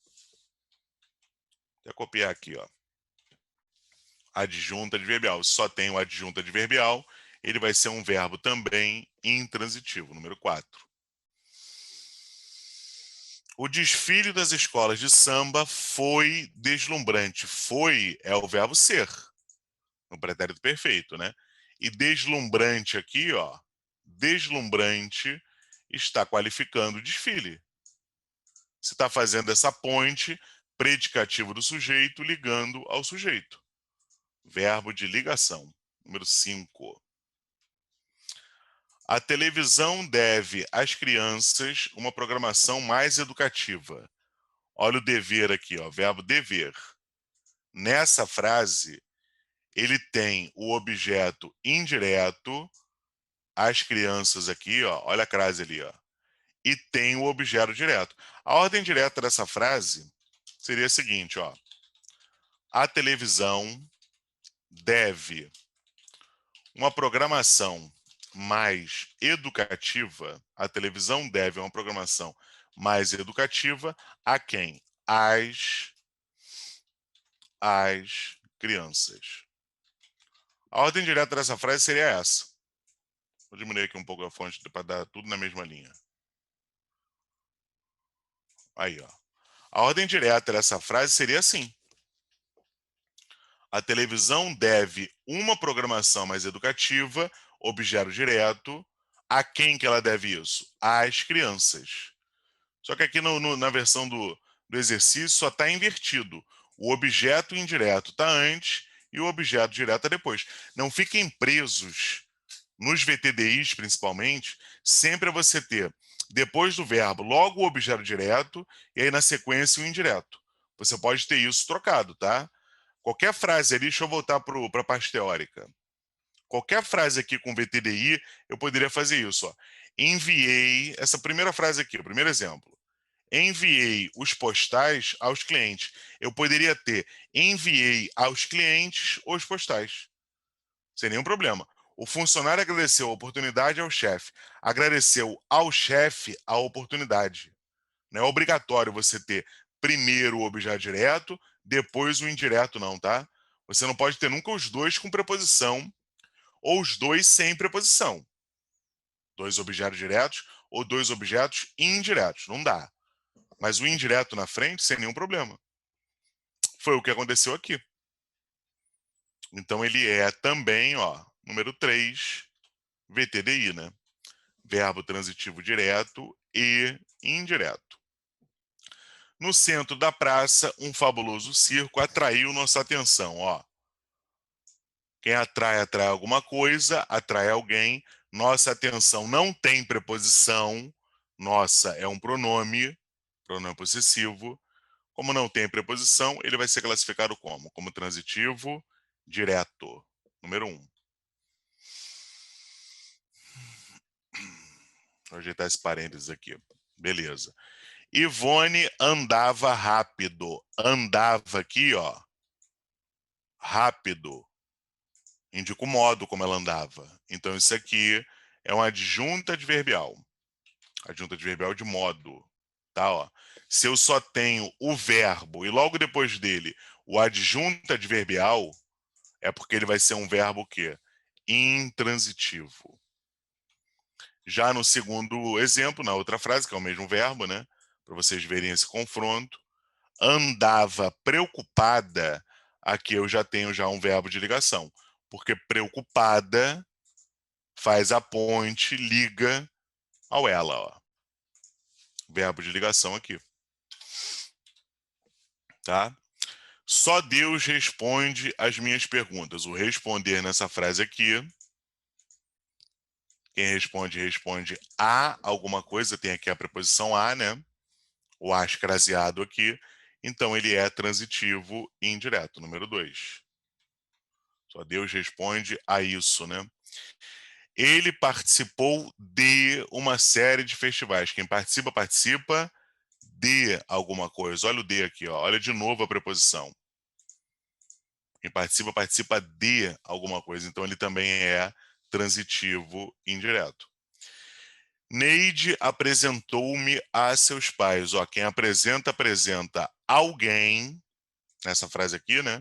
Vou copiar aqui, ó. Adjunto adverbial. Só tem o adjunto adverbial, ele vai ser um verbo também intransitivo, número 4. O desfile das escolas de samba foi deslumbrante. Foi é o verbo ser, no pretérito perfeito, né? E deslumbrante aqui, ó, deslumbrante está qualificando o desfile. Você está fazendo essa ponte, predicativo do sujeito ligando ao sujeito. Verbo de ligação. Número 5. A televisão deve às crianças uma programação mais educativa. Olha o dever aqui, ó, verbo dever. Nessa frase, ele tem o objeto indireto, as crianças aqui, ó, olha a crase ali, ó, e tem o objeto direto. A ordem direta dessa frase seria a seguinte, ó. A televisão deve uma programação mais educativa, a televisão deve uma programação mais educativa a quem? As crianças. A ordem direta dessa frase seria essa. Vou diminuir aqui um pouco a fonte para dar tudo na mesma linha. Aí, ó. A ordem direta dessa frase seria assim. A televisão deve uma programação mais educativa, objeto direto. A quem que ela deve isso? Às crianças. Só que aqui na versão do exercício só está invertido. O objeto indireto está antes e o objeto direto está depois. Não fiquem presos nos VTDIs, principalmente, sempre é você ter, depois do verbo, logo o objeto direto e aí na sequência o indireto. Você pode ter isso trocado, tá? Qualquer frase ali, deixa eu voltar para a parte teórica. Qualquer frase aqui com VTDI, eu poderia fazer isso. Ó. Enviei, essa primeira frase aqui, o primeiro exemplo. Enviei os postais aos clientes. Eu poderia ter enviei aos clientes os postais. Sem nenhum problema. O funcionário agradeceu a oportunidade ao chefe. Agradeceu ao chefe a oportunidade. Não é obrigatório você ter primeiro o objeto direto, depois o indireto, não, tá? Você não pode ter nunca os dois com preposição ou os dois sem preposição. Dois objetos diretos ou dois objetos indiretos. Não dá. Mas o indireto na frente, sem nenhum problema. Foi o que aconteceu aqui. Então ele é também, ó, número 3, VTDI, né? Verbo transitivo direto e indireto. No centro da praça, um fabuloso circo atraiu nossa atenção. Ó. Quem atrai, atrai alguma coisa, atrai alguém. Nossa atenção não tem preposição. Nossa é um pronome possessivo. Como não tem preposição, ele vai ser classificado como? Como transitivo direto. Número 1. Vou ajeitar esse parênteses aqui. Beleza. Ivone andava rápido. Andava aqui, ó. Rápido. Indica o modo como ela andava. Então, isso aqui é uma adjunta adverbial. Adjunta adverbial de modo. Tá, ó. Se eu só tenho o verbo e logo depois dele o adjunto adverbial, é porque ele vai ser um verbo o quê? Intransitivo. Já no segundo exemplo, na outra frase, que é o mesmo verbo, né? Para vocês verem esse confronto, andava preocupada, aqui eu já tenho já um verbo de ligação, porque preocupada faz a ponte, liga ao ela, ó. Verbo de ligação aqui, tá? Só Deus responde às minhas perguntas. O responder nessa frase aqui, quem responde, responde a alguma coisa, tem aqui a preposição a, né? O a escraseado aqui, então ele é transitivo e indireto, número 2. Só Deus responde a isso, né? Ele participou de uma série de festivais. Quem participa, participa de alguma coisa. Olha o de aqui, ó. Olha de novo a preposição. Quem participa, participa de alguma coisa. Então ele também é transitivo indireto. Neide apresentou-me a seus pais. Ó, quem apresenta, apresenta alguém, nessa frase aqui, né?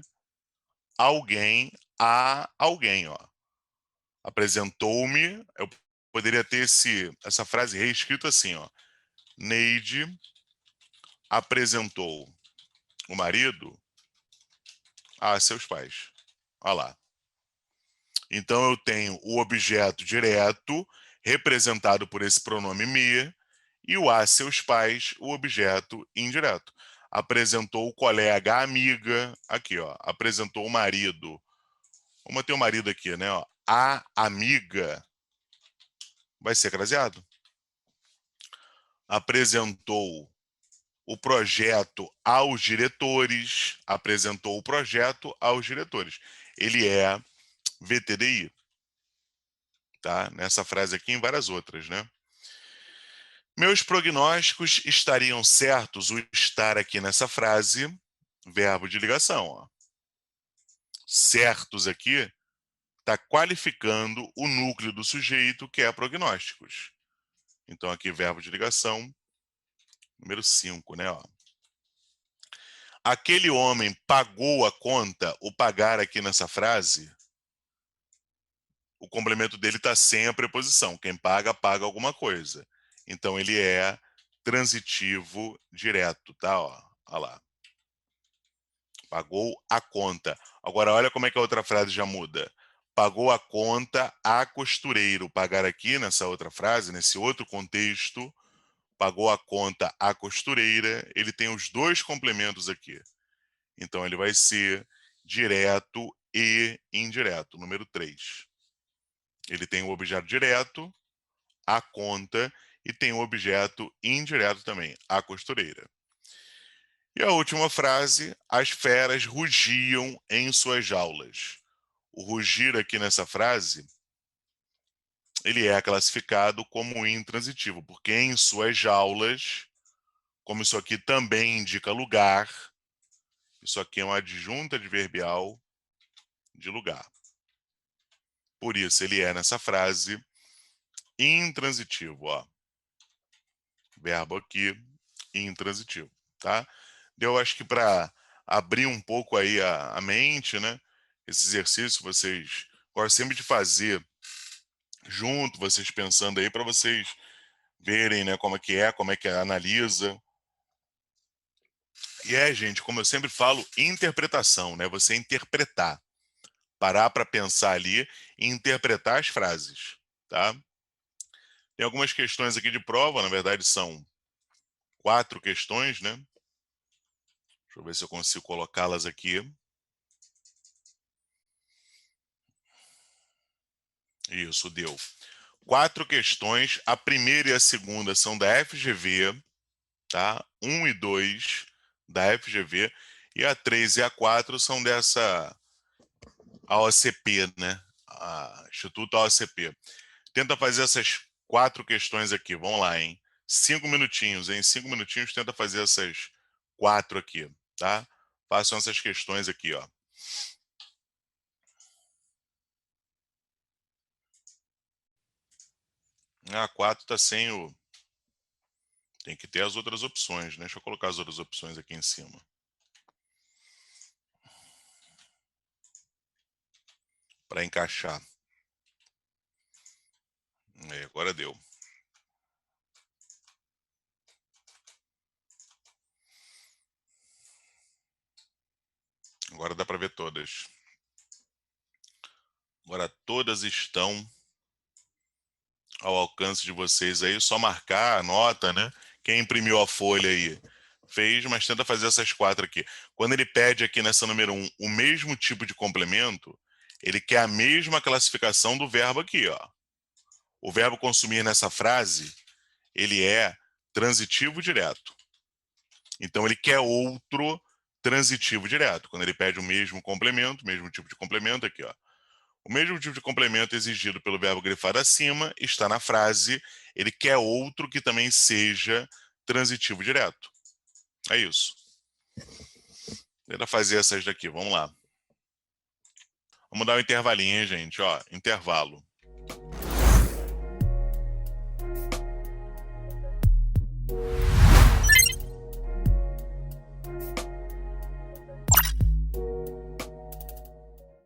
Alguém a alguém, ó. Apresentou-me, eu poderia ter essa frase reescrita assim, ó. Neide apresentou o marido a seus pais. Olha lá. Então eu tenho o objeto direto, representado por esse pronome me, e o a seus pais, o objeto indireto. Apresentou o colega, a amiga, aqui, ó. Apresentou o marido. Vamos ter o marido aqui, né? Ó. A amiga vai ser craseado. Apresentou o projeto aos diretores, apresentou o projeto aos diretores. Ele é VTDI, tá? Nessa frase aqui e em várias outras, né? Meus prognósticos estariam certos, o estar aqui nessa frase, verbo de ligação, ó. Certos aqui está qualificando o núcleo do sujeito, que é prognósticos. Então aqui verbo de ligação, número 5, né, ó. Aquele homem pagou a conta, o pagar aqui nessa frase, o complemento dele está sem a preposição. Quem paga, paga alguma coisa. Então ele é transitivo direto, tá? Ó, olha lá. Pagou a conta. Agora olha como é que a outra frase já muda. Pagou a conta a costureiro. Pagar aqui nessa outra frase, nesse outro contexto, pagou a conta a costureira. Ele tem os dois complementos aqui. Então ele vai ser direto e indireto, número 3. Ele tem o objeto direto, a conta, e tem o objeto indireto também, a costureira. E a última frase, as feras rugiam em suas jaulas. O rugir aqui nessa frase, ele é classificado como intransitivo, porque em suas jaulas, como isso aqui também indica lugar, isso aqui é uma adjunta adverbial de lugar. Por isso, ele é nessa frase intransitivo, ó. Verbo aqui, intransitivo, tá? Eu acho que para abrir um pouco aí a mente, né? Esse exercício vocês gostam sempre de fazer junto, vocês pensando aí para vocês verem, né, como é que analisa. E gente, como eu sempre falo, interpretação, né? Você interpretar, parar para pensar ali e interpretar as frases, tá? Tem algumas questões aqui de prova, na verdade são 4 questões, né? eu ver se eu consigo colocá-las aqui. Isso, deu. 4 questões. A primeira e a segunda são da FGV, tá? 1 e 2 da FGV. E a 3 e a 4 são dessa AOCP, né? Instituto AOCP. Tenta fazer essas 4 questões aqui. Vamos lá, hein? 5 minutinhos, hein? 5 minutinhos, tenta fazer essas 4 aqui, tá? Façam essas questões aqui, ó. A 4 tá sem o... Tem que ter as outras opções, né? Deixa eu colocar as outras opções aqui em cima. Para encaixar. Agora deu. Agora dá para ver todas. Agora todas estão ao alcance de vocês aí. Só marcar a nota, né? Quem imprimiu a folha aí fez, mas tenta fazer essas 4 aqui. Quando ele pede aqui nessa número 1 o mesmo tipo de complemento, ele quer a mesma classificação do verbo aqui, ó. O verbo consumir nessa frase, ele é transitivo direto. Então ele quer outro transitivo direto. Quando ele pede o mesmo complemento, mesmo tipo de complemento aqui, ó. O mesmo tipo de complemento exigido pelo verbo grifado acima está na frase. Ele quer outro que também seja transitivo direto. É isso. Tenta fazer essas daqui. Vamos lá. Vamos dar um intervalinho, hein, gente? Ó, intervalo.